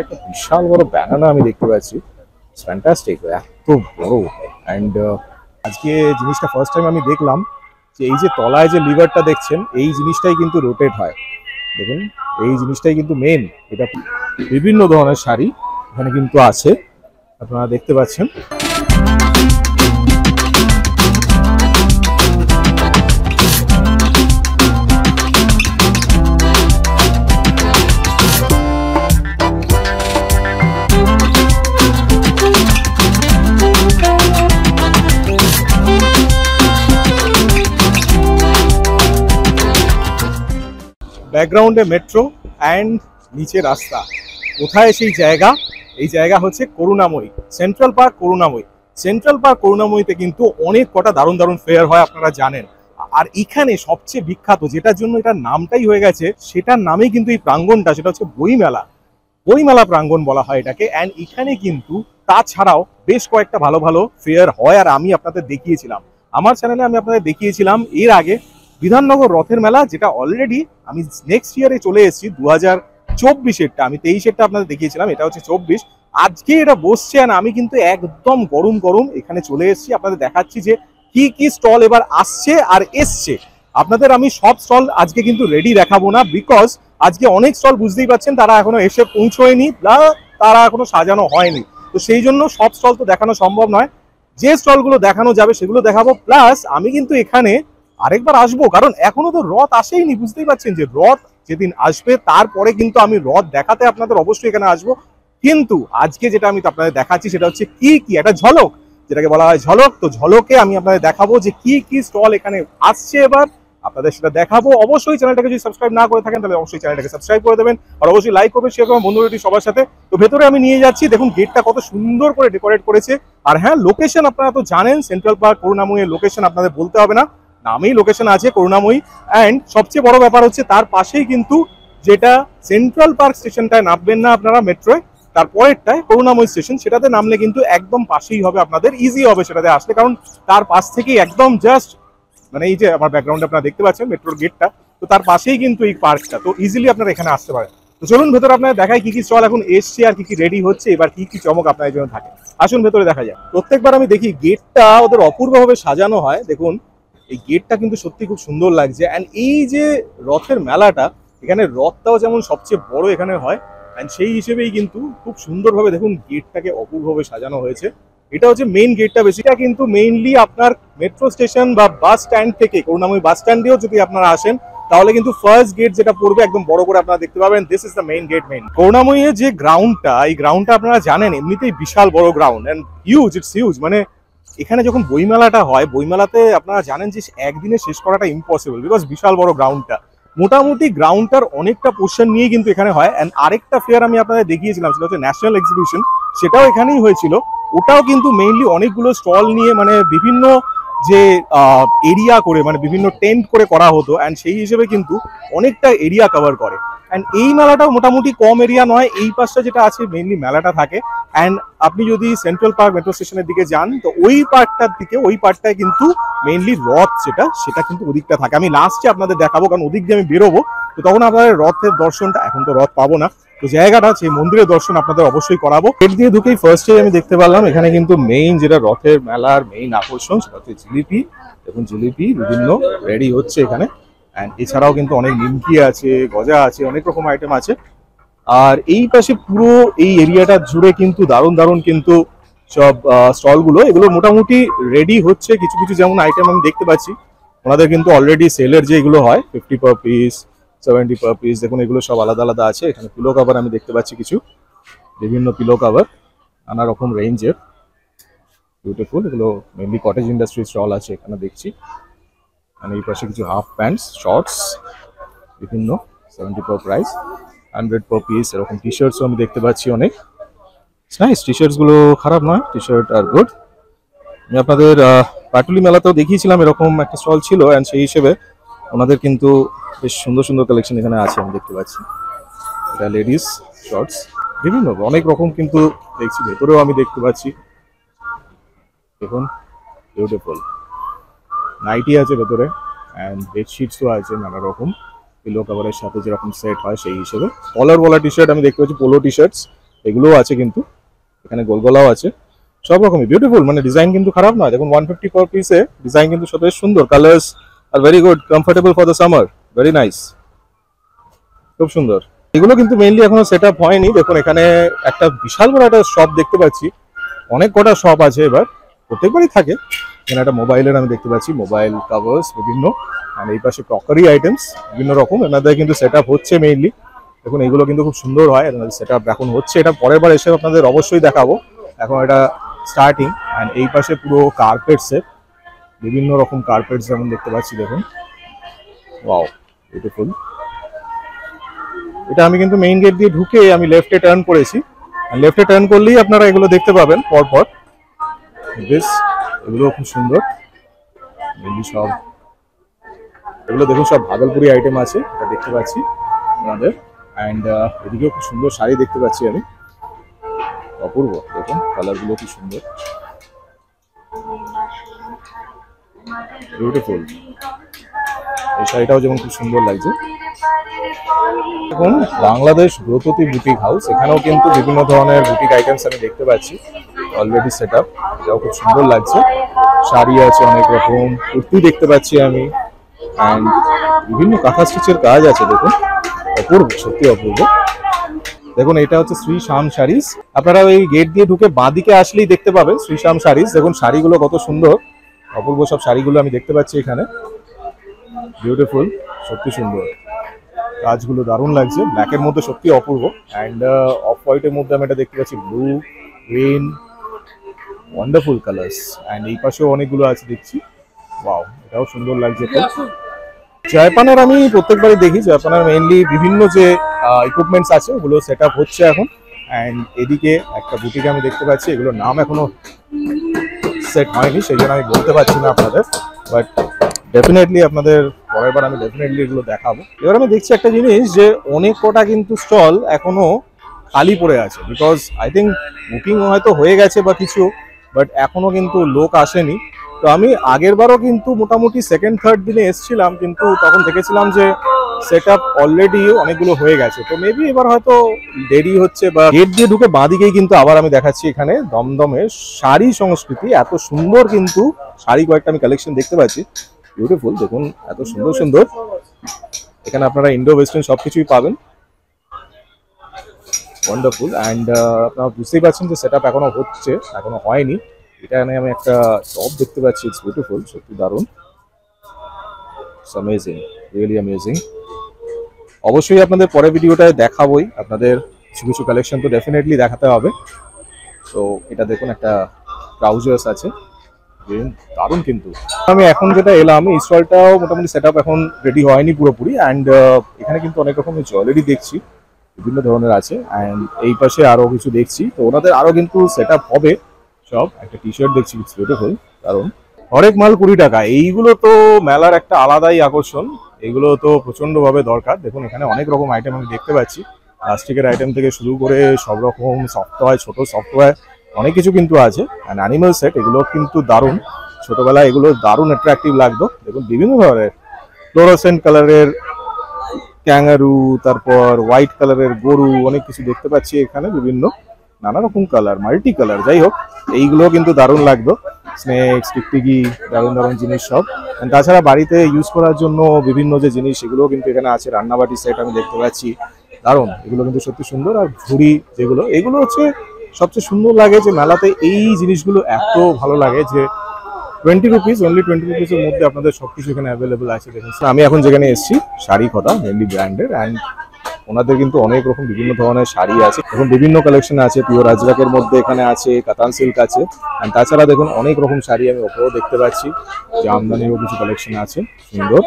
একটা বিশাল বড় ব্যানানা আমি দেখতে পাচ্ছি, ফ্যান্টাস্টিক, এত বড়। অ্যান্ড আজকে জিনিসটা ফার্স্ট টাইম আমি দেখলাম যে এই যে তলায় যে লিভারটা দেখছেন, এই জিনিসটাই কিন্তু রোটেট হয়। দেখুন এই জিনিসটাই কিন্তু মেন। এটা বিভিন্ন ধরনের শাড়ি এখানে কিন্তু আছে, আপনারা দেখতে পাচ্ছেন। ব্যাকগ্রাউন্ডে মেট্রো অ্যান্ড নিচে রাস্তা। কোথায় সেই জায়গা? এই জায়গা হচ্ছে করুণাময়ী, সেন্ট্রাল পার্ক করুণাময়ী। সেন্ট্রাল পার্ক করুণাময়ীতে কিন্তু অনেক কটা দারুণ দারুণ ফেয়ার হয়, আপনারা জানেন। আর এখানে সবচেয়ে বিখ্যাত, যেটার জন্য এটার নামটাই হয়ে গেছে, সেটার নামেই কিন্তু এই প্রাঙ্গণটা, সেটা হচ্ছে বইমেলা। বইমেলা প্রাঙ্গণ বলা হয় এটাকে। অ্যান্ড এখানে কিন্তু তাছাড়াও বেশ কয়েকটা ভালো ভালো ফেয়ার হয়, আর আমি আপনাদের দেখিয়েছিলাম আমার চ্যানেলে, আমি আপনাদের দেখিয়েছিলাম এর আগে বিধাননগর রথের মেলা, যেটা অলরেডি আমি নেক্সট ইয়ারে চলে এসেছি 2024-এরটা, আমি 23-এরটা আপনাদের দেখিয়েছিলাম, এটা হচ্ছে 24। আজকে এটা বসছে, আর আমি কিন্তু একদম গরম গরম এখানে চলে এসেছি। আপনাদের দেখাচ্ছি যে কি কি স্টল এবার আসছে আর এসছে। আপনাদের আমি সব স্টল আজকে কিন্তু রেডি দেখাবো না, বিকজ আজকে অনেক স্টল বুঝতেই পারছেন তারা এখনো এসে পৌঁছয়নি, তারা এখনো সাজানো হয়নি। তো সেই জন্য সব স্টল তো দেখানো সম্ভব নয়। যে স্টলগুলো দেখানো যাবে সেগুলো দেখাবো। প্লাস আমি কিন্তু এখানে আরেকবার আসবো, কারণ এখনো তো রথ আসেইনি। বুঝতেই পারছেন যে রথ যেদিন আসবে তারপরে কিন্তু আমি রথ দেখাতে আপনাদের অবশ্যই এখানে আসবো। কিন্তু আজকে যেটা আমি আপনাদের দেখাচ্ছি সেটা হচ্ছে কি একটা ঝলক, যেটাকে বলা হয় ঝলক। তো ঝলকে আমি আপনাদের দেখাবো যে কি কি স্টল এখানে আসছে এবার, আপনাদের সেটা দেখাবো। অবশ্যই চ্যানেলটাকে যদি সাবস্ক্রাইব না করে থাকেন তাহলে অবশ্যই চ্যানেলটাকে সাবস্ক্রাইব করে দেবেন, আর অবশ্যই লাইক করবেন, শেয়ার করবেন বন্ধুদেরটি সবার সাথে। তো ভেতরে আমি নিয়ে যাচ্ছি, দেখুন গেটটা কত সুন্দর করে ডেকোরেট করেছে। আর হ্যাঁ, লোকেশন আপনারা তো জানেন, সেন্ট্রাল পার্ক করুণাময়ী লোকেশন আপনাদের বলতে হবে না, নামেই লোকেশন আছে করুণাময়ী। অ্যান্ড সবচেয়ে বড় ব্যাপার হচ্ছে তার পাশেই কিন্তু, যেটা সেন্ট্রাল পার্ক স্টেশনটায় নামবেন না আপনারা মেট্রোয়, তারপরেরটায় করুণাময়ী স্টেশন, সেটাতে নামলে কিন্তু একদম পাশেই হবে, আপনাদের ইজি হবে সেটাতে আসতে, কারণ তার পাশ থেকেই একদম জাস্ট, মানে এই যে আমার ব্যাকগ্রাউন্ডে আপনারা দেখতে পাচ্ছেন মেট্রোর গেটটা, তো তার পাশেই কিন্তু এই পার্কটা। তো ইজিলি আপনারা এখানে আসতে পারেন। তো চলুন ভেতরে আপনারা দেখাই কি কি স্টল এখন এসছে আর কি কি রেডি হচ্ছে, এবার কি কি চমক আপনাদের জন্য থাকে। আসুন ভেতরে দেখা যায়। প্রত্যেকবার আমি দেখি গেটটা ওদের অপূর্বভাবে সাজানো হয়। দেখুন এই গেটটা কিন্তু সত্যি খুব সুন্দর লাগছে। অ্যান্ড এই যে রথের মেলাটা, এখানে রথটাও যেমন সবচেয়ে বড় এখানে হয়, অ্যান্ড সেই হিসেবেই কিন্তু খুব সুন্দরভাবে দেখুন গেটটাকে অপূর্বভাবে সাজানো হয়েছে। এটা হচ্ছে মেইন গেটটা, বেশিটা কিন্তু মেইনলি আপনার মেট্রো স্টেশন বা বাস স্ট্যান্ড থেকে, করুণাময়ী বাস স্ট্যান্ড দিয়েও যদি আপনারা আসেন তাহলে কিন্তু ফার্স্ট গেট যেটা পড়বে একদম বড় করে আপনারা দেখতে পাবেন, this is the main gate. Main করুণাময়ীর যে গ্রাউন্ডটা, এই গ্রাউন্ডটা আপনারা জানেন এমনিতেই বিশাল বড় ground, and huge, it's huge. মানে এখানে যখন বইমেলাটা হয়, বইমেলাতে আপনারা জানেন যে একদিনে শেষ করাটা ইম্পসিবল, বিকজ বিশাল বড় গ্রাউন্ডটা। মোটামুটি গ্রাউন্ডটার অনেকটা পোর্শন নিয়ে কিন্তু এখানে হয়। অ্যান্ড আরেকটা ফেয়ার আমি আপনাদের দেখিয়েছিলাম, সেটা হচ্ছে ন্যাশনাল এক্সিবিশন, সেটাও এখানেই হয়েছিল। ওটাও কিন্তু মেইনলি অনেকগুলো স্টল নিয়ে, মানে বিভিন্ন যে এরিয়া করে, মানে বিভিন্ন টেন্ট করে করা হতো, অ্যান্ড সেই হিসেবে কিন্তু অনেকটা এরিয়া কভার করে। অ্যান্ড এই মেলাটাও মোটামুটি কম এরিয়া নয়, এই পাশটা যেটা আছে মেইনলি মেলাটা থাকে। অ্যান্ড আপনি যদি সেন্ট্রাল পার্ক মেট্রো স্টেশনের দিকে যান, তো ওই পার্কটার দিকে, ওই পার্কটায় কিন্তু মেইনলি রথ সেটা কিন্তু ওদিকটা থাকে। আমি লাস্টে আপনাদের দেখাবো, কারণ ওদিক দিয়ে আমি বেরোবো, তো তখন আপনাদের রথের দর্শনটা, এখন তো রথ পাবো না, তো জায়গাটা আছে মন্দিরের দর্শন আপনাদের অবশ্যই করাবো। গেট দিয়ে ঢুকেই ফার্স্টে আমি দেখতে পারলাম এখানে কিন্তু মেইন যেটা রথের মেলার মেইন আকর্ষণ, সেটা হচ্ছে জিলিপি। দেখুন জিলিপি বিভিন্ন রেডি হচ্ছে এখানে। অ্যান্ড এছাড়াও কিন্তু অনেক নিমকি আছে, গজা আছে, অনেক রকম আইটেম আছে। আর এই পাশে পুরো এই এরিয়াটা জুড়ে কিন্তু দারুণ দারুণ কিন্তু সব স্টলগুলো, এগুলো মোটামুটি রেডি হচ্ছে। কিছু কিছু যেমন আইটেম আমি দেখতে পাচ্ছি ওনাদের কিন্তু অলরেডি সেলের যে এগুলো হয় 50 পার পিস, 70 পার পিস, দেখুন এগুলো সব আলাদা আলাদা আছে। এখানে পিলো কাভার আমি দেখতে পাচ্ছি, কিছু বিভিন্ন পিলো কাভার নানা রকম রেঞ্জের, বিউটিফুল। এগুলো মেনলি কটেজ ইন্ডাস্ট্রি স্টল আছে এখানে দেখছি। মানে এই পাশে কিছু হাফ প্যান্টস, শর্টস, বিভিন্ন 70 পার প্রাইস, 100 পার পিস, এরকম টি শার্টসও আমি দেখতে পাচ্ছি অনেক। নাইস, টি শার্টসগুলো খারাপ নয়, টি শার্ট আর গুড। আমি আপনাদের পাটুলি মেলাতেও দেখিয়েছিলাম এরকম একটা স্টল ছিল, অ্যান্ড সেই হিসেবে ওনাদের কিন্তু বেশ সুন্দর সুন্দর কালেকশন এখানে আছে আমি দেখতে পাচ্ছি। এটা লেডিস শর্টস, বিভিন্ন অনেক রকম কিন্তু দেখছি। ভেতরেও আমি দেখতে পাচ্ছি, দেখুন বিউটিফুল নাইটি আছে ভেতরে, অ্যান্ড বেডশিটসও আছে নানা রকম, পিলো কাভারের সাথে যেরকম সেট হয় সেই হিসেবে। কলার ওয়ালা টি শার্ট আমি দেখতে পাচ্ছি, পোলো টি শার্টস, এগুলোও আছে কিন্তু, এখানে গোলগলাও আছে, সব রকমই বিউটিফুল, মানে ডিজাইন কিন্তু খারাপ নয়। দেখুন 150 পার পিসে ডিজাইন কিন্তু সব বেশ সুন্দর, colours are very good, comfortable for the summer, very nice, খুব সুন্দর। এগুলো কিন্তু মেইনলি এখনো সেট আপ হয়নি। দেখুন এখানে একটা বিশাল বড় একটা শপ দেখতে পাচ্ছি, অনেক কটা শপ আছে, এবার প্রত্যেকবারই থাকে। এখানে একটা মোবাইলের আমি দেখতে পাচ্ছি, মোবাইল কাভার্স বিভিন্ন, আর এই পাশে ক্রকারি আইটেমস বিভিন্ন রকম এনাদের কিন্তু সেট আপ হচ্ছে মেইনলি। দেখুন এগুলো কিন্তু খুব সুন্দর হয়, এনাদের সেট আপ এখন হচ্ছে, এটা পরের বার এসে আপনাদের অবশ্যই দেখাবো। এখন এটা স্টার্টিং। অ্যান্ড এই পাশে পুরো কার্পেটসের বিভিন্ন রকম কার্পেটস যেমন দেখতে পাচ্ছি, দেখুন ওয়াও বিউটিফুল। এটা আমি কিন্তু মেইন গেট দিয়ে ঢুকে আমি লেফটে টার্ন করেছি, লেফটে টার্ন করলেই আপনারা এগুলো দেখতে পাবেন পরপর। বেশ, এগুলো খুব সুন্দর, মেনলি সব এগুলো দেখুন সব ভাগলপুরি আইটেম আছে, এটা দেখতে পাচ্ছি আমাদের। অ্যান্ড এদিকেও খুব সুন্দর শাড়ি দেখতে পাচ্ছি আমি, অপূর্ব, দেখুন কালারগুলো কি সুন্দর, বিউটিফুল। এই শাড়িটাও যেমন খুব সুন্দর লাগছে। দেখুন বাংলাদেশ ব্রততী বুটিক হাউস, এখানেও কিন্তু বিভিন্ন ধরনের বুটিক আইটেমস আমি দেখতে পাচ্ছি অলরেডি সেট আপ, এটাও খুব সুন্দর লাগছে। শাড়ি আছে অনেক রকম, কুর্তি দেখতে পাচ্ছি আমি, অ্যান্ড বিভিন্ন কাঁথা স্টিচের কাজ আছে, দেখুন অপূর্ব, সত্যি অপূর্ব। দেখুন এটা হচ্ছে শ্রী শ্যাম শাড়িজ, আপনারা ওই গেট দিয়ে ঢুকে বাঁদিকে আসলেই দেখতে পাবেন শ্রী শ্যাম শাড়িজ। দেখুন শাড়িগুলো কত সুন্দর, অপূর্ব সব শাড়িগুলো আমি দেখতে পাচ্ছি এখানে, বিউটিফুল, সত্যি সুন্দর, কাজগুলো দারুণ লাগছে, ব্ল্যাকের মধ্যে সত্যি অপূর্ব। অ্যান্ড অফ হোয়াইটের মধ্যে আমি এটা দেখতে পাচ্ছি, blue, green, wonderful colours. And এই পাশেও অনেকগুলো আছে দেখছি, ওয়াও এটাও সুন্দর লাগছে। জয়পানের আমি প্রত্যেকবারই দেখি, জয়পানের মেইনলি বিভিন্ন যে ইকুইপমেন্টস আছে ওগুলো সেট আপ হচ্ছে এখন। অ্যান্ড এদিকে একটা বুটিক আমি দেখতে পাচ্ছি, এগুলোর নাম এখনো সেট হয়নি, সেই জন্য আমি বলতে পারছি না আপনাদের, বাট ডেফিনেটলি আপনাদের পরের বার আমি ডেফিনেটলি এগুলো দেখাবো। এবার আমি দেখছি একটা জিনিস, যে অনেক কটা কিন্তু স্টল এখনো খালি পড়ে আছে, বিকজ আই থিঙ্ক বুকিং হয়তো হয়ে গেছে বা কিছু, বাট এখনো কিন্তু লোক আসেনি। তো আমি আগের বারও কিন্তু মোটামুটি সেকেন্ড থার্ড দিনে এসেছিলাম, কিন্তু তখন দেখেছিলাম যে সেট আপ অলরেডি অনেকগুলো হয়ে গেছে। তো মেবি এবার হয়তো দেরি হচ্ছে, বা গেট দিয়ে ঢুকে বাঁদিকেই কিন্তু আবার আমি দেখাচ্ছি এখানে দমদমে শাড়ি সংস্কৃতি, এত সুন্দর কিন্তু শাড়ি কয়েকটা আমি কালেকশন দেখতে পাচ্ছি, বিউটিফুল। দেখুন এত সুন্দর সুন্দর, এখানে আপনারা ইন্ডো ওয়েস্টার্ন সবকিছুই পাবেন, ওয়ান্ডারফুল। অ্যান্ড আপনারা বুঝতেই পারছেন যে সেট আপ এখনো হচ্ছে, এখনো হয়নি। এখানে আমি একটা টপ দেখতে পাচ্ছি, ইটস বিউটিফুল, সত্যি দারুণ, ইটস অ্যামেজিং, রিয়েলি অ্যামেজিং। অবশ্যই আপনাদের পরের ভিডিওটায় দেখাবোই, আপনাদের কিছু কিছু কালেকশন তো ডেফিনেটলি দেখাতে হবে। তো এটা দেখুন একটা ট্রাউজার্স আছে, দারুণ কিন্তু। আমি এখন যেটা এলাম, এই স্টলটাও মোটামুটি সেট আপ এখন রেডি হয়নি পুরোপুরি। অ্যান্ড এখানে কিন্তু অনেক রকমের জুয়েলারি দেখছি, বিভিন্ন ধরনের আছে। অ্যান্ড এই পাশে আরো কিছু দেখছি, তো ওনাদের আরো কিন্তু সেট আপ হবে সব। একটা টি শার্ট দেখছি, ইটস বিউটিফুল, কারণ হরেক মাল 20 টাকা, এইগুলো তো মেলার একটা আলাদাই আকর্ষণ, এগুলো তো প্রচন্ড ভাবে দরকার। দেখুন এখানে অনেক রকম আইটেম আমি দেখতে পাচ্ছি, প্লাস্টিকের আইটেম থেকে শুরু করে সব রকম সফটওয়্যার, ছোট সফটওয়্যার অনেক কিছু কিন্তু আছে। অ্যান্ড অ্যানিমাল সেট, এগুলো কিন্তু দারুণ, ছোটবেলায় এগুলো দারুণ অ্যাট্রাকটিভ লাগতো। দেখুন বিভিন্ন ধরনের ফ্লোরোসেন্ট কালারের ক্যাঙ্গারু, তারপর হোয়াইট কালারের গরু, অনেক কিছু দেখতে পাচ্ছি এখানে, বিভিন্ন নানা রকম কালার, মাল্টি কালার, যাই হোক এইগুলো কিন্তু দারুণ লাগতো। স্নেক্স, টিকটিকি, দারুণ দারুণ জিনিস সব। তাছাড়া বাড়িতে ইউজ করার জন্য বিভিন্ন যে জিনিস, সেগুলো কিন্তু এখানে আছে, রান্নাবাটি সেট আমি দেখতে পাচ্ছি, দারুণ, এগুলো কিন্তু সত্যি সুন্দর। আর ঝুড়ি যেগুলো, এগুলো হচ্ছে সবচেয়ে সুন্দর লাগে, যে মেলাতে এই জিনিসগুলো এত ভালো লাগে যে 20 রুপিস, অনলি 20 রুপিসের মধ্যে আপনাদের সবকিছু এখানে অ্যাভেলেবল আছে। দেখুন আমি এখন যেখানে এসেছি, শাড়ি কথা মেনলি ব্র্যান্ডের, অ্যান্ড ওনাদের কিন্তু অনেক রকম বিভিন্ন ধরনের শাড়ি আছে, এখন বিভিন্ন কালেকশন আছে, পিওর আজরাকের মধ্যে এখানে আছে, কাতান সিল্ক আছে। অ্যান্ড তাছাড়া দেখুন অনেক রকম শাড়ি আমি ওপরেও দেখতে পাচ্ছি, জামদানিরও কিছু কালেকশন আছে সুন্দর।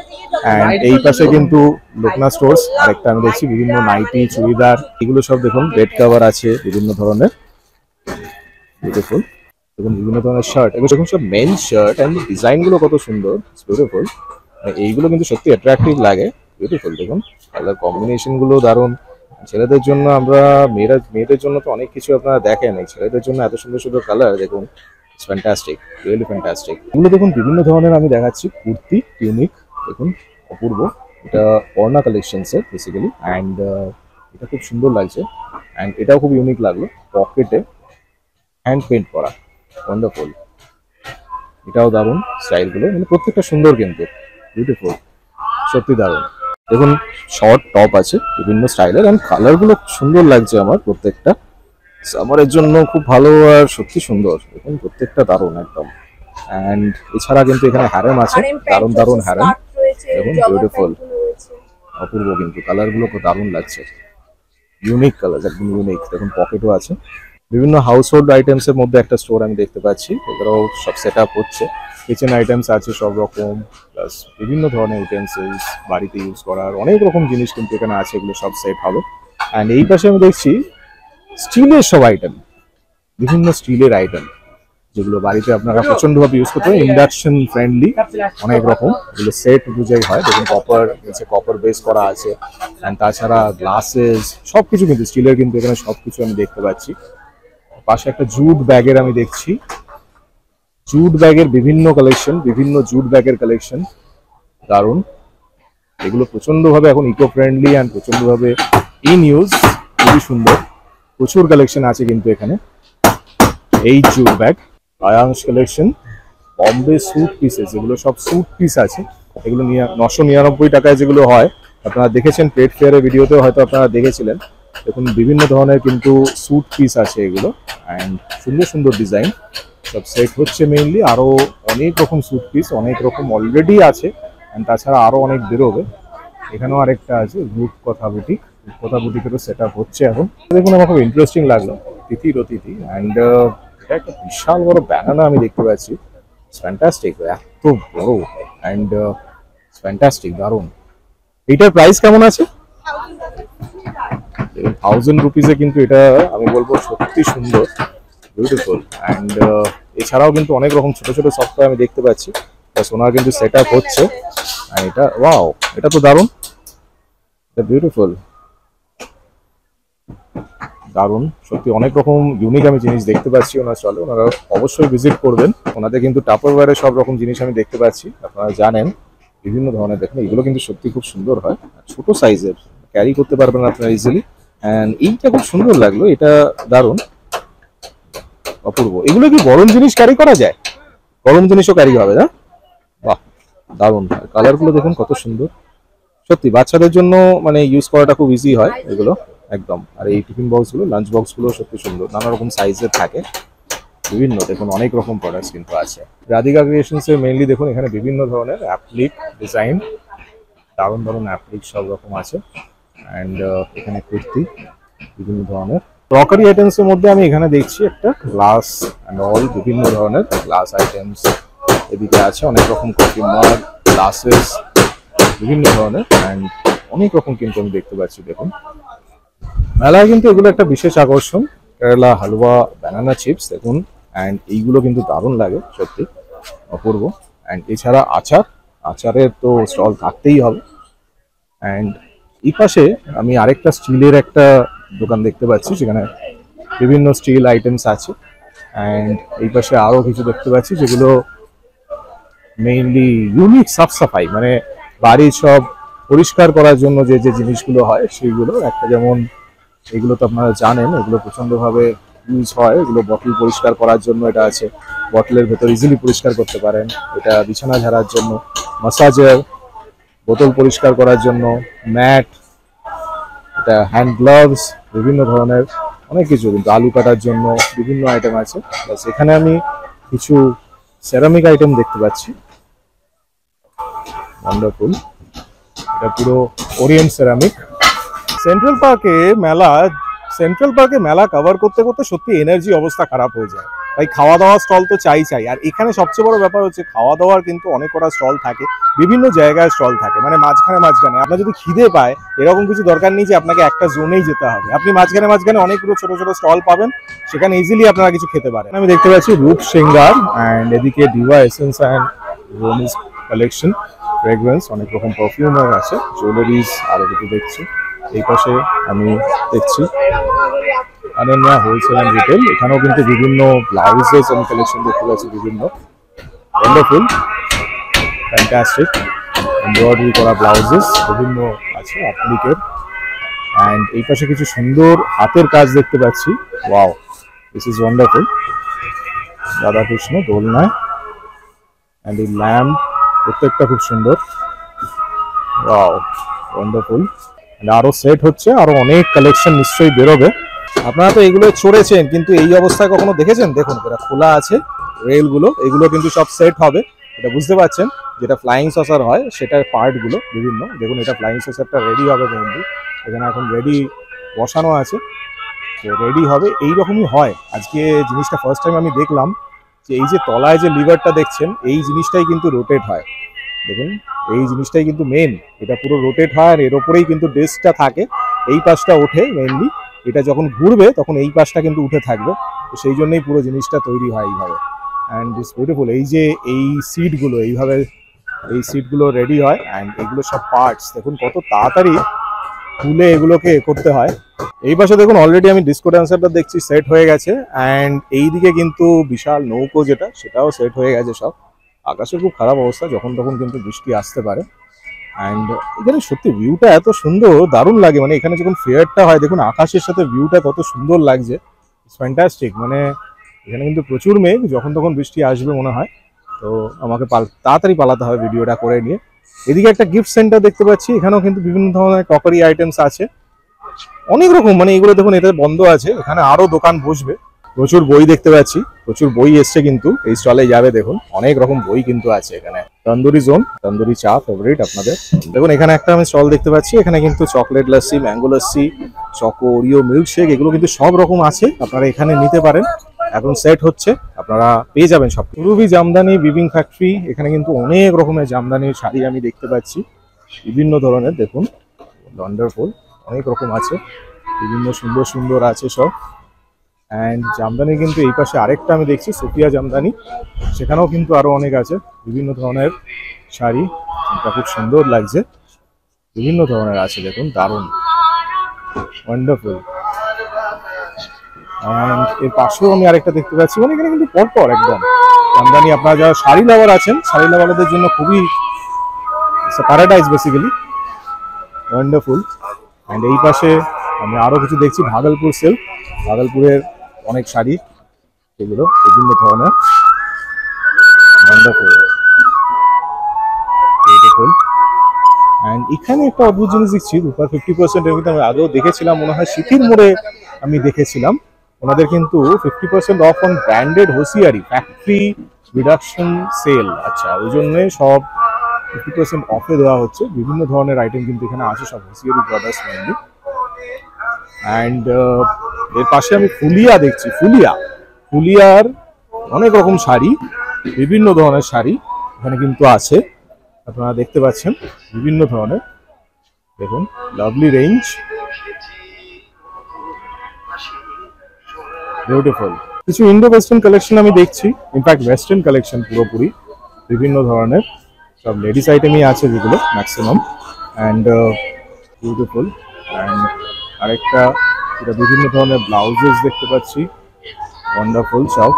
অ্যান্ড এই পাশে কিন্তু লোকনাথ স্টোর্স আরেকটা আমি দেখছি, বিভিন্ন নাইটি, চুড়িদার, এগুলো সব দেখুন, বেড কভার আছে বিভিন্ন ধরনের, বিউটিফুল। দেখুন বিভিন্ন ধরনের শার্ট, এগুলো দেখুন সব মেন শার্ট, অ্যান্ড ডিজাইনগুলো কত সুন্দর, বিউটিফুল। এইগুলো কিন্তু সত্যি অ্যাট্রাকটিভ লাগে, বিউটিফুল। দেখুন কালার কম্বিনেশনগুলো দারুণ। ছেলেদের জন্য আমরা মেয়েদের জন্য তো অনেক কিছু আপনারা দেখেন, এই ছেলেদের জন্য এত সুন্দর সুন্দর কালার, দেখুন ইটস ফ্যান্টাস্টিক, রিয়েলি ফ্যান্টাস্টিক। এগুলো দেখুন বিভিন্ন ধরনের আমি দেখাচ্ছি, কুর্তি, ইউনিক, দেখুন অপূর্ব, এটা অর্ণা কালেকশনসের বেসিক্যালি। অ্যান্ড এটা খুব সুন্দর লাগছে অ্যান্ড এটাও খুব ইউনিক লাগলো, পকেটে হ্যান্ড পেন্ট করা, ওয়ান্ডারফুল। এটাও দারুণ স্টাইলগুলো, মানে প্রত্যেকটা সুন্দর কিন্তু বিউটিফুল, সত্যি দারুণ। দেখুন শর্ট টপ আছে বিভিন্ন স্টাইলের অ্যান্ড কালারগুলো সুন্দর লাগছে আমার প্রত্যেকটা, সামারের জন্য খুব ভালো আর সত্যি সুন্দর। দেখুন প্রত্যেকটা দারুণ একদম। অ্যান্ড এছাড়া কিন্তু এখানে হ্যারেম আছে, দারুণ দারুণ হ্যারেম, দেখুন বিউটিফুল, অপূর্ব কিন্তু কালারগুলো খুব দারুণ লাগছে, ইউনিক কালার, একদম ইউনিক। দেখুন পকেটও আছে। বিভিন্ন হাউস হোল্ড আইটেমস এর মধ্যে একটা স্টোর আমি দেখতে পাচ্ছি, এগুলোও সব সেট আপ হচ্ছে। কিচেন আইটেমস আছে সব রকম, প্লাস বিভিন্ন ধরনের ইউটেন্সিলস, বাড়িতে ইউজ করার অনেক রকম জিনিস কিন্তু এখানে আছে, এগুলো সব সেট হবে। অ্যান্ড এই পাশে আমি দেখছি স্টিলের সব আইটেম, বিভিন্ন স্টিলের আইটেম যেগুলো বাড়িতে আপনারা প্রচন্ডভাবে ইউজ করতে পারেন, ইন্ডাকশন ফ্রেন্ডলি অনেক রকম, এগুলো সেট অনুযায়ী হয়। দেখুন কপার, নিচে কপার বেস করা আছে, অ্যান্ড তাছাড়া গ্লাসেস সবকিছু কিন্তু স্টিলের, কিন্তু এখানে সবকিছু আমি দেখতে পাচ্ছি। পাশে একটা জুট ব্যাগের আমি দেখছি, জুট ব্যাগের বিভিন্ন কালেকশন, বিভিন্ন জুট ব্যাগের কালেকশন দারুণ। এগুলো প্রচন্ডভাবে এখন ইকো ফ্রেন্ডলি অ্যান্ড প্রচন্ডভাবে ইন ইউজ, খুবই সুন্দর, প্রচুর কালেকশন আছে কিন্তু এখানে। এই jute bag, Ayansh collection, Bombay suit pieces, এগুলো সব স্যুট পিস আছে, এগুলো 999 টাকায় যেগুলো হয়, আপনারা দেখেছেন ট্রেড ফেয়ারের ভিডিওতেও হয়তো আপনারা দেখেছিলেন। দেখুন বিভিন্ন ধরনের কিন্তু স্যুট পিস আছে এগুলো, অ্যান্ড সুন্দর সুন্দর ডিজাইন, সব সেট হচ্ছে মেইনলি। আরও অনেক রকম স্যুট পিস, অনেক রকম অলরেডি আছে, অ্যান্ড তাছাড়া আরও অনেক বেরোবে। এখানেও আরেকটা আছে রূপকথা বুটিক, রূপকথা বুটিকেরও সেট আপ হচ্ছে এখন। দেখুন আমার খুব ইন্টারেস্টিং লাগলো, তিথির অতিথি, অ্যান্ড এটা একটা বিশাল বড় ব্যানানা আমি দেখতে পাচ্ছি, ফ্যান্টাস্টিক, এত বড় অ্যান্ড ফ্যান্টাস্টিক, দারুণ। এটার প্রাইস কেমন আছে? 1000 রুপিসে কিন্তু এটা আমি বলবো সত্যি সুন্দর, বিউটিফুল। অ্যান্ড এছাড়াও কিন্তু অনেক রকম ছোট ছোট সফটওয়্যার আমি দেখতে পাচ্ছি, সোনার কিন্তু সেট আপ হচ্ছে। এটা ওয়াও, এটা তো দারুণ, এটা বিউটিফুল, দারুণ সত্যি। অনেক রকম ইউনিক আমি জিনিস দেখতে পাচ্ছি ওনার স্টলে, ওনারা অবশ্যই ভিজিট করবেন। ওনাদের কিন্তু টাপারওয়্যারের সব রকম জিনিস আমি দেখতে পাচ্ছি, আপনারা জানেন বিভিন্ন ধরনের। দেখুন এগুলো কিন্তু সত্যি খুব সুন্দর হয়, ছোট সাইজের, ক্যারি করতে পারবেন আপনারা ইজিলি। অ্যান্ড এইটা খুব সুন্দর লাগলো, এটা দারুণ, অপূর্ব। এগুলো কি গরম জিনিস ক্যারি করা যায়? গরম জিনিসও ক্যারি হবে না? বাহ, দারুণ। কালারগুলো দেখুন কত সুন্দর, সত্যি বাচ্চাদের জন্য মানে ইউজ করাটা খুব ইজি হয় এগুলো একদম। আর এই টিফিন বক্সগুলো, লাঞ্চ বক্সগুলো সত্যি সুন্দর, নানা রকম সাইজের থাকে, বিভিন্ন দেখুন অনেক রকম প্রোডাক্টস কিন্তু আছে। রাধিকা ক্রিয়েশনসে মেইনলি দেখুন এখানে বিভিন্ন ধরনের অ্যাপ্লিক ডিজাইন, দারুণ দারুণ অ্যাপ্লিক সব রকম আছে। অ্যান্ড এখানে কুর্তি, বিভিন্ন ধরনের ক্রকারি আইটেমসের মধ্যে আমি এখানে দেখছি একটা গ্লাস অ্যান্ড অল, বিভিন্ন ধরনের গ্লাস আইটেমস এদিকে আছে, অনেক রকম কফি মাগ, গ্লাসেস বিভিন্ন ধরনের, অ্যান্ড অনেক রকম কিন্তু আমি দেখতে পাচ্ছি। দেখুন মেলায় কিন্তু এগুলো একটা বিশেষ আকর্ষণ, কেরালা হালুয়া, ব্যানানা চিপস দেখুন, অ্যান্ড এইগুলো কিন্তু দারুণ লাগে সত্যি, অপূর্ব। অ্যান্ড এছাড়া আচার, আচারের তো স্টল থাকতেই হবে। অ্যান্ড এই পাশে আমি আরেকটা স্টিলের একটা দোকান দেখতে পাচ্ছি, সেখানে বিভিন্ন স্টিল আইটেমস আছে। অ্যান্ড এই পাশে আরও কিছু দেখতে পাচ্ছি যেগুলো মেইনলি ইউনিক, সাফ সাফাই, মানে বাড়ির সব পরিষ্কার করার জন্য যে যে জিনিসগুলো হয় সেইগুলো। একটা যেমন এগুলো তো আপনারা জানেন, এগুলো প্রচণ্ডভাবে ইউজ হয়, এগুলো বটল পরিষ্কার করার জন্য এটা আছে, বটলের ভেতর ইজিলি পরিষ্কার করতে পারেন। এটা বিছানা ঝাড়ার জন্য, মাসাজের, বোতল পরিষ্কার করার জন্য, ম্যাট, এটা হ্যান্ড গ্লাভস, বিভিন্ন ধরনের অনেক কিছু, কিন্তু আলু কাটার জন্য বিভিন্ন আইটেম আছে। প্লাস এখানে আমি কিছু সেরামিক আইটেম দেখতে পাচ্ছি, ওয়ান্ডারফুল, এটা পুরো ওরিয়েন্ট সেরামিক। সেন্ট্রাল পার্কে মেলা কভার করতে করতে সত্যি এনার্জি অবস্থা খারাপ হয়ে যায়, তাই খাওয়া দাওয়া স্টল তো চাই। আর এখানে সবচেয়ে বড় ব্যাপার হচ্ছে খাওয়া দাওয়ার কিন্তু অনেক কটা স্টল থাকে, বিভিন্ন জায়গায় স্টল থাকে, মানে মাঝখানে আপনার যদি খিদে পায় এরকম কিছু দরকার নেই যে আপনাকে একটা জোনেই যেতে হবে, আপনি মাঝখানে অনেকগুলো ছোট ছোট স্টল পাবেন, সেখানে ইজিলি আপনারা কিছু খেতে পারেন। আমি দেখতে পাচ্ছি রূপ সিঙ্গার, অ্যান্ড এদিকে ডিভা এসেন্স অ্যান্ড রোমিস কালেকশন, ফ্রেগ্রেন্স, অনেক রকম পারফিউমার আছে, জুয়েলারিজ আরো কিছু দেখছি। এই পাশে আমি দেখছি অনন্যা হোলসেল অ্যান্ড রিটেল, এখানেও কিন্তু বিভিন্ন ব্লাউজেস আমি কালেকশন দেখতে পাচ্ছি, বিভিন্ন ওয়ান্ডারফুল, ফ্যান্টাস্টিক এমব্রয়ডারি করা ব্লাউজেস বিভিন্ন আছে অ্যাপ্লিকের। অ্যান্ড এই পাশে কিছু সুন্দর হাতের কাজ দেখতে পাচ্ছি। Wow, this is wonderful. Radhakrishna দোলনায়, অ্যান্ড এই ল্যাম্প প্রত্যেকটা খুব সুন্দর। Wow, wonderful. আরো সেট হচ্ছে, আরো অনেক কালেকশন নিশ্চয়ই বেরোবে। আপনারা তো এগুলো চড়েছেন, কিন্তু এই অবস্থায় কখনো দেখেছেন? দেখুন এটা খোলা আছে রেলগুলো, এগুলো কিন্তু সব সেট হবে, এটা বুঝতে পারছেন। যেটা ফ্লাইং সসার হয় সেটার পার্টগুলো বিভিন্ন, দেখুন এটা ফ্লাইং সসারটা রেডি হবে মেনলি, এখানে এখন রেডি বসানো আছে, তো রেডি হবে। এইরকমই হয় আজকে জিনিসটা ফার্স্ট টাইম আমি দেখলাম, যে এই যে তলায় যে লিভারটা দেখছেন এই জিনিসটাই কিন্তু রোটেট হয়। দেখুন এই জিনিসটাই কিন্তু মেন, এটা পুরো রোটেট হয়, আর এর ওপরেই কিন্তু ডিস্কটা থাকে, এই পাশটা ওঠে মেনলি, এটা যখন ঘুরবে তখন এই পাশটা কিন্তু উঠে থাকবে, তো সেই জন্যই পুরো জিনিসটা তৈরি হয় এইভাবে। And it's beautiful. এই যে এই সিটগুলো এইভাবে, এই সিটগুলো রেডি হয়, অ্যান্ড এগুলো সব পার্টস দেখুন কত তাড়াতাড়ি খুলে এগুলোকে করতে হয়। এই পাশে দেখুন অলরেডি আমি ডিসকো ড্যান্সারটা দেখছি সেট হয়ে গেছে, অ্যান্ড এইদিকে কিন্তু বিশাল নৌকো যেটা সেটাও সেট হয়ে গেছে সব। আকাশের খুব খারাপ অবস্থা, যখন তখন কিন্তু বৃষ্টি আসতে পারে। অ্যান্ড এখানে সত্যি ভিউটা এত সুন্দর, দারুণ লাগে। মানে এখানে যখন ফেয়ারটা হয় দেখুন আকাশের সাথে ভিউটা কত সুন্দর লাগছে, ইটস ফ্যান্টাস্টিক। মানে এখানে কিন্তু প্রচুর মেঘ, যখন তখন বৃষ্টি আসবে মনে হয়, তো আমাকে তাড়াতাড়ি পালাতে হবে ভিডিওটা করে নিয়ে। এদিকে একটা গিফট সেন্টার দেখতে পাচ্ছি, এখানেও কিন্তু বিভিন্ন ধরনের ক্রকারি আইটেমস আছে অনেক রকম। মানে এগুলো দেখুন এটা বন্ধ আছে, এখানে আরো দোকান বসবে। প্রচুর বই দেখতে পাচ্ছি, প্রচুর বই এসছে কিন্তু এই স্টলে যাবে, দেখুন অনেক রকম বই কিন্তু আছে এখানে। তন্দুরি জোন, তন্দুরি চা ফেভারিট আপনাদের। দেখুন এখানে একটা আমি স্টল দেখতে পাচ্ছি, এখানে কিন্তু chocolate lassi, mango lassi, choco Oreo milkshake এগুলো কিন্তু সব রকম আছে, আপনারা এখানে নিতে পারেন। এখন সেট হচ্ছে, আপনারা পেয়ে যাবেন সব। পুরুবি জামদানি উইভিং ফ্যাক্টরি, এখানে কিন্তু অনেক রকমের জামদানির শাড়ি আমি দেখতে পাচ্ছি বিভিন্ন ধরনের, দেখুন ওয়ান্ডারফুল, অনেক রকম আছে, বিভিন্ন সুন্দর সুন্দর আছে সব। অ্যান্ড জামদানি কিন্তু এই পাশে আরেকটা আমি দেখছি সুফিয়া জামদানি, সেখানেও কিন্তু আরো অনেক আছে বিভিন্ন ধরনের শাড়ি, এটা খুব সুন্দর লাগছে, বিভিন্ন ধরনের আছে দেখুন, দারুণ ওয়ান্ডারফুল। অ্যান্ড এর পাশেও আমি আরেকটা দেখতে পাচ্ছি, মানে এখানে কিন্তু পরপর একদম জামদানি। আপনারা যারা শাড়ি লাভার আছেন, শাড়ি লাভারদের জন্য খুবই প্যারাডাইজ বেসিক্যালি, ওয়ান্ডারফুল। অ্যান্ড এই পাশে আমি আরো কিছু দেখছি ভাগলপুর সিল্ক, ভাগলপুরের অনেক শাড়ি, এগুলো বিভিন্ন ধরনের, ওয়ান্ডারফুল বিউটিফুল। অ্যান্ড এখানে একটা অদ্ভুত জিনিস দেখছি, রূপার 50% এর মধ্যে আমি আগেও দেখেছিলাম, মনে হয় সিটির মোড়ে আমি দেখেছিলাম, ওনাদের কিন্তু 50% of on branded hosiery factory reduction sale. আচ্ছা, ওই জন্যে সব 50% অফে দেওয়া হচ্ছে, বিভিন্ন ধরনের আইটেম কিন্তু এখানে আছে, সব হোসিয়ারি ব্রাদার্স মেনলি। অ্যান্ড এর পাশে আমি ফুলিয়া দেখছি, ফুলিয়ার অনেক রকম শাড়ি, বিভিন্ন ধরনের শাড়ি এখানে কিন্তু আছে, আপনারা দেখতে পাচ্ছেন বিভিন্ন ধরনের, দেখুন লাভলি রেঞ্জ, বিউটিফুল। কিছু ইন্ডো ওয়েস্টার্ন কালেকশন আমি দেখছি, ইনফ্যাক্ট ওয়েস্টার্ন কালেকশন পুরোপুরি, বিভিন্ন ধরনের সব লেডিস আইটেমই আছে যেগুলো ম্যাক্সিমাম, অ্যান্ড বিউটিফুল। অ্যান্ড আরেকটা এটা বিভিন্ন ধরনের ব্লাউজেস দেখতে পাচ্ছি, ওয়ান্ডারফুল সব।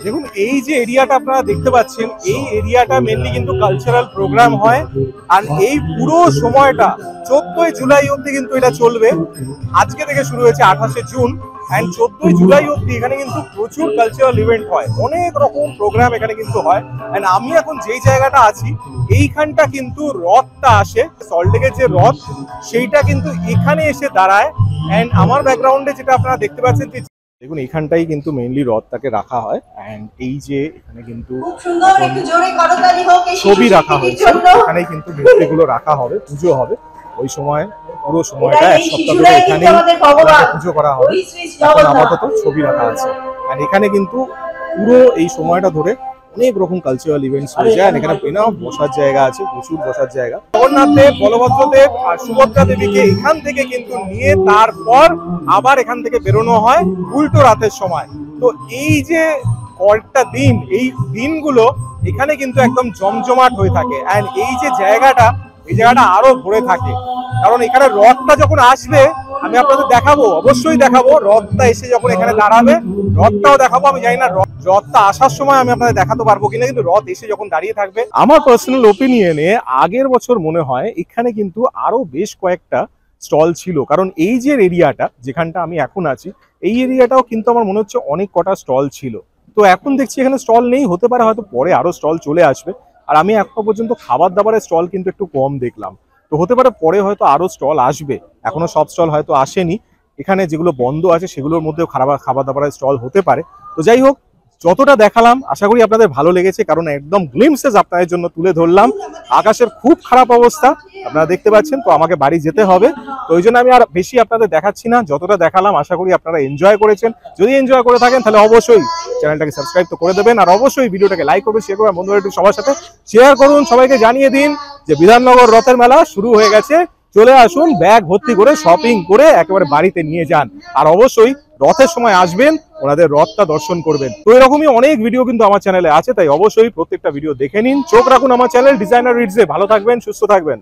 দেখুন এই যে এরিয়াটা আপনারা দেখতে পাচ্ছেন, এই এরিয়াটা মেনলি কিন্তু কালচারাল প্রোগ্রাম হয়, আর এই পুরো সময়টা 14ই জুলাই অবধি কিন্তু এটা চলবে। আজকে থেকে শুরু হয়েছে 28শে জুন, অ্যান্ড 14ই জুলাই অবধি এখানে কিন্তু প্রচুর কালচারাল ইভেন্ট হয়, অনেক রকম প্রোগ্রাম এখানে কিন্তু হয়। অ্যান্ড আমি এখন যেই জায়গাটা আছি এইখানটা কিন্তু রথটা আসে, সল্টলেকের যে রথ সেইটা কিন্তু এখানে এসে দাঁড়ায়। অ্যান্ড আমার ব্যাকগ্রাউন্ডে যেটা আপনারা দেখতে পাচ্ছেন, দেখুন এখানটাই কিন্তু মেইনলি রথটাকে রাখা হয়, অ্যান্ড এই যে এখানে কিন্তু ছবি রাখা হয়েছে, এখানেই কিন্তু মূর্তিগুলো রাখা হবে, পুজো হবে ওই সময়, পুরো সময়টা এক সপ্তাহ ধরে এখানেই পুজো করা হবে। এখন আপাতত ছবি রাখা আছে, অ্যান্ড এখানে কিন্তু পুরো এই সময়টা ধরে অনেক রকম কালচারাল ইভেন্টস হয়ে যায়। এখানে এনাফ বসার জায়গা আছে, প্রচুর বসার জায়গা। জগন্নাথ দেব, বলভদ্র দেব আর সুভদ্রা দেবীকে এখান থেকে কিন্তু নিয়ে তারপর আবার এখান থেকে বেরোনো হয় উল্টো রাতের সময়। তো এই যে কয়েকটা দিন, এই দিনগুলো এখানে কিন্তু একদম জমজমাট হয়ে থাকে। অ্যান্ড এই যে জায়গাটা, এই জায়গাটা আরো ভরে থাকে। কারণ এখানে রথটা যখন আসবে আমি আপনাদের দেখাবো, অবশ্যই দেখাবো। রথটা এসে যখন এখানে দাঁড়াবে রথটাও দেখাবো। আমি জানি না রথটা আসার সময় আমি আপনাদের দেখাতে পারবো কিনা, কিন্তু রথ এসে যখন দাঁড়িয়ে থাকবে, আমার পার্সোনাল ওপিনিয়নে আগের বছর মনে হয় এখানে কিন্তু আরো বেশ কয়েকটা স্টল ছিল। কারণ এই যে এরিয়াটা যেখানটা আমি এখন আছি, এই এরিয়াটাও কিন্তু আমার মনে হচ্ছে অনেক কটা স্টল ছিল। তো এখন দেখছি এখানে স্টল নেই, হতে পারে হয়তো পরে আরো স্টল চলে আসবে। আর আমি এখন পর্যন্ত খাবার দাবারের স্টল কিন্তু একটু কম দেখলাম, তো হতে পারে পরে হয়তো আরো স্টল আসবে। এখনো সব স্টল হয়তো আসেনি, এখানে যেগুলো বন্ধ আছে সেগুলোর মধ্যেও খাবার দাবারের স্টল হতে পারে। তো যাই হোক, যতটা দেখালাম আশা করি আপনাদের ভালো লেগেছে, কারণ একদম গ্লিমসেস আপনাদের জন্য তুলে ধরলাম। আকাশের খুব খারাপ অবস্থা আপনারা দেখতে পাচ্ছেন, তো আমাকে বাড়ি যেতে হবে। তো ওই জন্য আমি আর বেশি আপনাদের দেখাচ্ছি না, যতটা দেখালাম আশা করি আপনারা এনজয় করেছেন। যদি এনজয় করে থাকেন তাহলে অবশ্যই চ্যানেলটাকে সাবস্ক্রাইব তো করে দেবেন, আর অবশ্যই ভিডিওটাকে লাইক করবেন, শেয়ার করবেন, বন্ধুরা একটু সবার সাথে শেয়ার করুন। সবাইকে জানিয়ে দিন যে বিধাননগর রথের মেলা শুরু হয়ে গেছে, চলে আসুন, ব্যাগ ভর্তি করে শপিং করে একেবারে বাড়িতে নিয়ে যান। আর অবশ্যই রথের সময় আসবেন, ওনাদের রথটা দর্শন করবেন। তো এরকমই অনেক ভিডিও কিন্তু আমার চ্যানেলে আছে, তাই অবশ্যই প্রত্যেকটা ভিডিও দেখে নিন। চোখ রাখুন আমার চ্যানেল ডিজাইনার রিডসে। ভালো থাকবেন, সুস্থ থাকবেন।